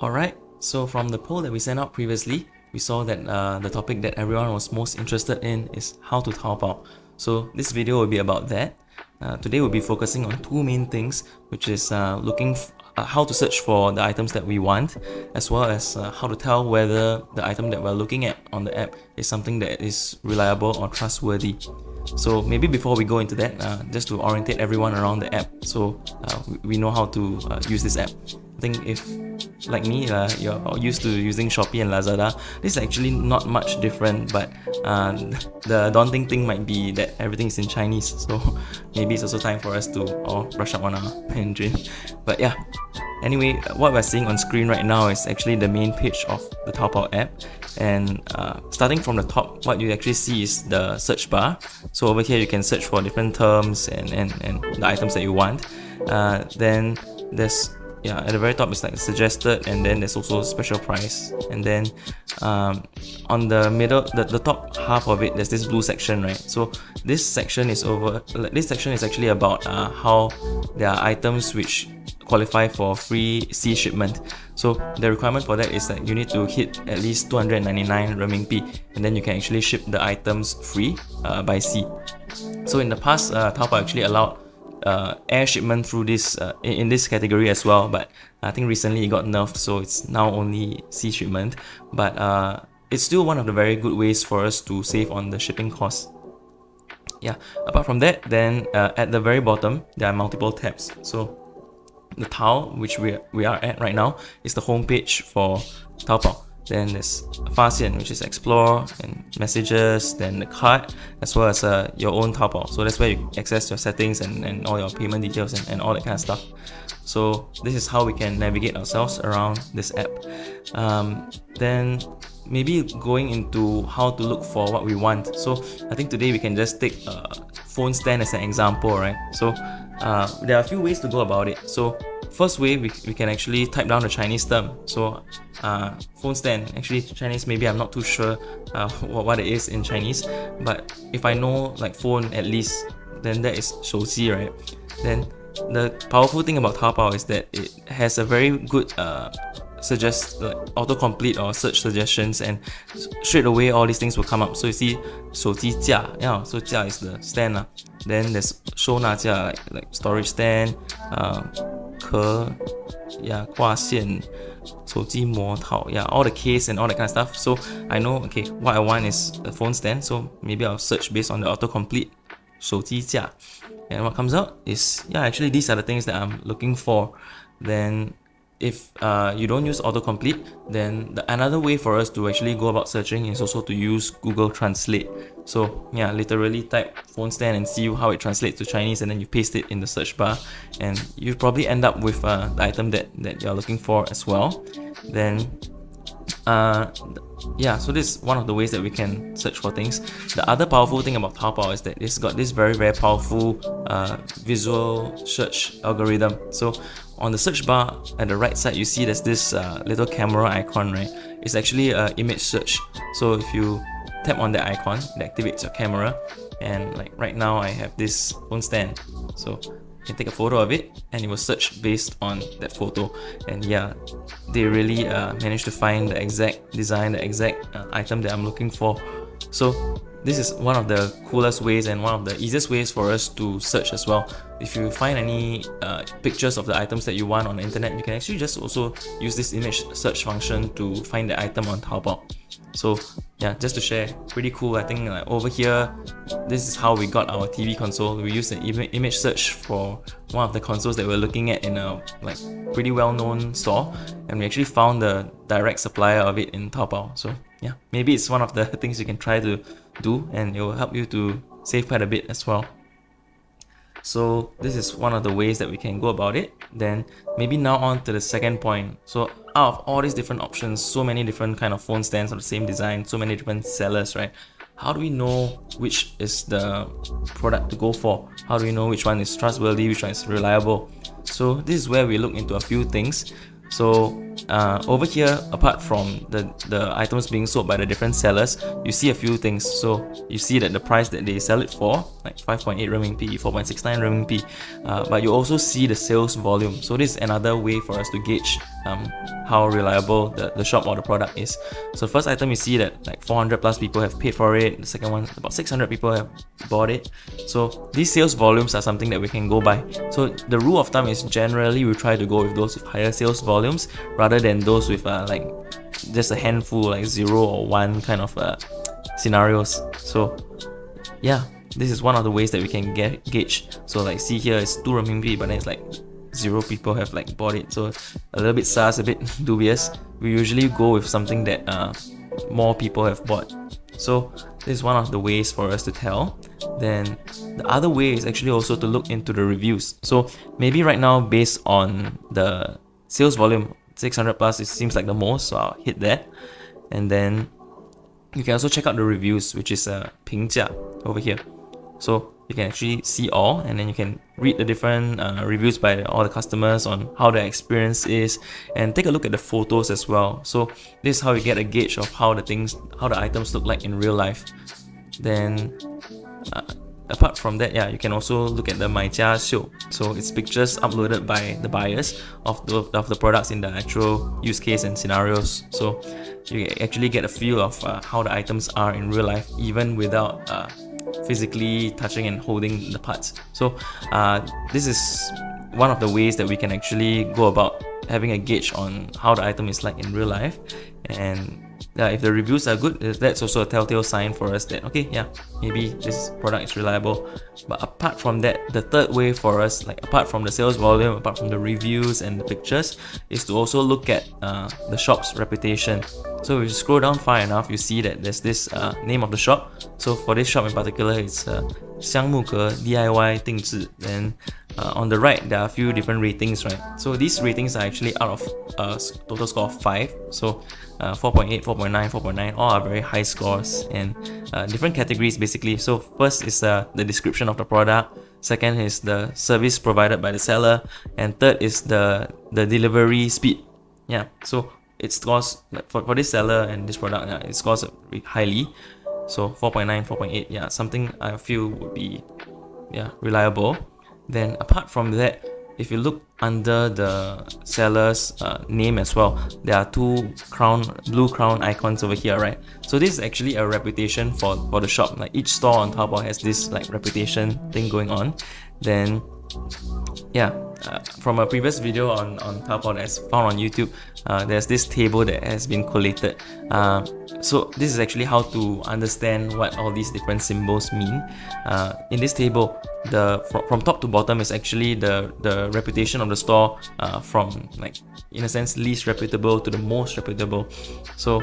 Alright, so from the poll that we sent out previously, we saw that the topic that everyone was most interested in is how to Taobao. So this video will be about that. Today we'll be focusing on two main things, which is how to search for the items that we want, as well as how to tell whether the item that we're looking at on the app is something that is reliable or trustworthy. So maybe before we go into that, just to orientate everyone around the app, so we know how to use this app. I think if, like me, you're used to using Shopee and Lazada, this is actually not much different, but the daunting thing might be that everything is in Chinese, so maybe it's also time for us to brush up on our Mandarin. But yeah, anyway, what we're seeing on screen right now is actually the main page of the Taobao app, and starting from the top, what you actually see is the search bar. So over here you can search for different terms and the items that you want. Then there's at the very top is like suggested, and then there's also special price, and then on the middle, the top half of it, there's this blue section, right? So this section is actually about how there are items which qualify for free sea shipment. So the requirement for that is that you need to hit at least 299 renminbi, and then you can actually ship the items free by sea. So in the past, Taobao actually allowed air shipment through this in this category as well, but I think recently it got nerfed, so it's now only sea shipment. But it's still one of the very good ways for us to save on the shipping costs. Yeah, apart from that, then at the very bottom there are multiple tabs. So the Tao, which we are at right now, is the home page for Taobao. Then there's Faxian, which is explore, and messages, then the cart, as well as your own Taobao. So that's where you access your settings and all your payment details and all that kind of stuff. So this is how we can navigate ourselves around this app. Then maybe going into how to look for what we want. So I think today we can just take a phone stand as an example, right? So there are a few ways to go about it. So first way, we can actually type down the Chinese term. So phone stand, actually Chinese, maybe I'm not too sure what it is in Chinese, but if I know like phone at least, then that is 手机, right? Then the powerful thing about Taobao is that it has a very good autocomplete or search suggestions, and straight away all these things will come up. So you see 手机架, so 架 is the stand. Then there's 收纳架, like storage stand, 壳,挂线, 手机模套, all the case and all that kind of stuff. So I know, okay, what I want is a phone stand, so maybe I'll search based on the autocomplete 手机架, and what comes out is, actually these are the things that I'm looking for. Then if you don't use autocomplete, then another way for us to actually go about searching is also to use Google Translate. So literally type phone stand and see how it translates to Chinese, and then you paste it in the search bar, and you probably end up with the item that you're looking for as well. Then so this is one of the ways that we can search for things. The other powerful thing about Taobao is that it's got this very, very powerful visual search algorithm. So on the search bar at the right side, you see there's this little camera icon, right? It's actually an image search. So if you tap on that icon, it activates your camera, and like right now I have this phone stand, so you can take a photo of it and it will search based on that photo. And they really managed to find the exact design, the exact item that I'm looking for. So this is one of the coolest ways and one of the easiest ways for us to search as well. If you find any pictures of the items that you want on the internet, you can actually just also use this image search function to find the item on Taobao. So just to share, pretty cool. I think over here, this is how we got our TV console. We used an image search for one of the consoles that we're looking at in a pretty well-known store, and we actually found the direct supplier of it in Taobao. So maybe it's one of the things you can try to do, and it will help you to save quite a bit as well. So this is one of the ways that we can go about it. Then maybe now on to the second point. So out of all these different options, so many different kind of phone stands of the same design, so many different sellers, right? How do we know which is the product to go for? How do we know which one is trustworthy, which one is reliable? So this is where we look into a few things. So over here, apart from the items being sold by the different sellers, you see a few things. So you see that the price that they sell it for, like 5.8 renminbi, 4.69 renminbi, but you also see the sales volume. So this is another way for us to gauge how reliable the shop or the product is. So first item, you see that like 400 plus people have paid for it. The second one, about 600 people have bought it. So these sales volumes are something that we can go by. So the rule of thumb is generally we try to go with those with higher sales volumes rather than those with like just a handful, like 0 or 1 kind of scenarios. So yeah, this is one of the ways that we can gauge. So like see here, it's 2 RMB, but then it's like 0 people have like bought it, so a little bit sus, a bit dubious. We usually go with something that more people have bought. So this is one of the ways for us to tell. Then the other way is actually also to look into the reviews. So maybe right now, based on the sales volume, 600 plus, it seems like the most, so I'll hit that. And then you can also check out the reviews, which is 评价 over here. So you can actually see all, and then you can read the different reviews by all the customers on how their experience is, and take a look at the photos as well. So this is how you get a gauge of how the items look like in real life. Then apart from that, yeah, you can also look at the 买家秀. So it's pictures uploaded by the buyers of the products in the actual use case and scenarios. So you actually get a feel of how the items are in real life, even without physically touching and holding the parts. So this is one of the ways that we can actually go about having a gauge on how the item is like in real life. And if the reviews are good, that's also a telltale sign for us that, okay, yeah, maybe this product is reliable. But apart from that, the third way for us, like apart from the sales volume, apart from the reviews and the pictures, is to also look at the shop's reputation. So if you scroll down far enough, you see that there's this name of the shop. So for this shop in particular, it's 香木阁 DIY 定制. Then on the right, there are a few different ratings, right? So these ratings are actually out of a total score of 5. So 4.8, 4.9, 4.9, all are very high scores, and different categories basically. So first is the description of the product. Second is the service provided by the seller, and third is the delivery speed. Yeah, so it scores like for this seller and this product, yeah, it scores highly. So 4.9, 4.8, yeah, something I feel would be reliable. Then apart from that, if you look under the seller's name as well, there are 2 blue crown icons over here, right? So this is actually a reputation for the shop. Like each store on Taobao has this like reputation thing going on. Then yeah, from a previous video on Taobao that's found on YouTube, there's this table that has been collated. So this is actually how to understand what all these different symbols mean. In this table, from top to bottom is actually the reputation of the store, from like, in a sense, least reputable to the most reputable. So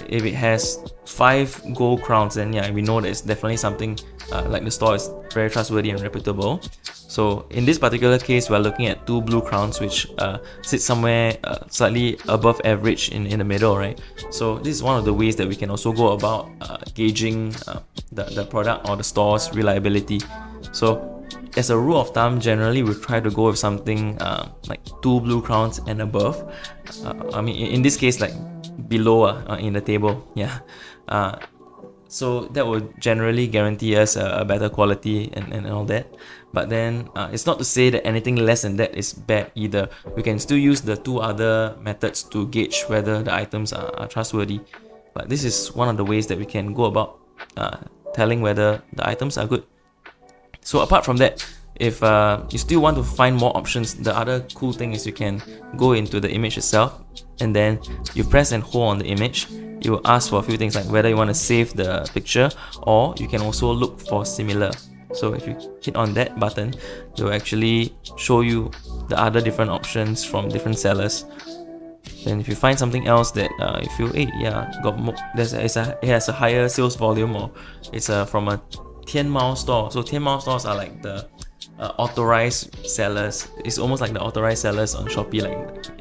if it has 5 gold crowns, then yeah, we know that it's definitely something like the store is very trustworthy and reputable. So in this particular case, we're looking at 2 blue crowns, which sit somewhere slightly above average in the middle, right? So this is one of the ways that we can also go about gauging the product or the store's reliability. So as a rule of thumb, generally we try to go with something like 2 blue crowns and above. I mean, in this case, like below in the table, yeah. So that will generally guarantee us a better quality and all that. But then it's not to say that anything less than that is bad either. We can still use the 2 other methods to gauge whether the items are trustworthy. But this is one of the ways that we can go about telling whether the items are good. So apart from that, if you still want to find more options, the other cool thing is you can go into the image itself, and then you press and hold on the image. It will ask for a few things like whether you want to save the picture, or you can also look for similar. So if you hit on that button, it will actually show you the other different options from different sellers. Then if you find something else that you feel, hey, yeah, it has a higher sales volume, or it's from a Tianmao store. So Tianmao stores are like the authorized sellers. It's almost like the authorized sellers on Shopee,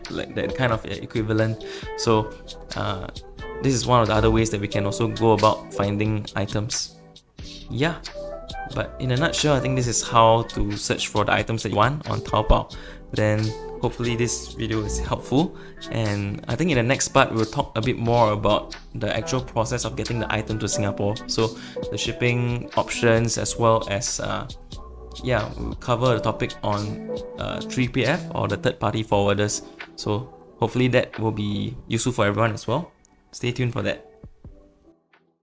like that kind of equivalent. So this is one of the other ways that we can also go about finding items. Yeah, but in a nutshell, I think this is how to search for the items that you want on Taobao. Then hopefully this video is helpful, and I think in the next part we'll talk a bit more about the actual process of getting the item to Singapore. So the shipping options, as well as we'll cover the topic on 3PF or the third party forwarders. So Hopefully that will be useful for everyone as well. Stay tuned for that.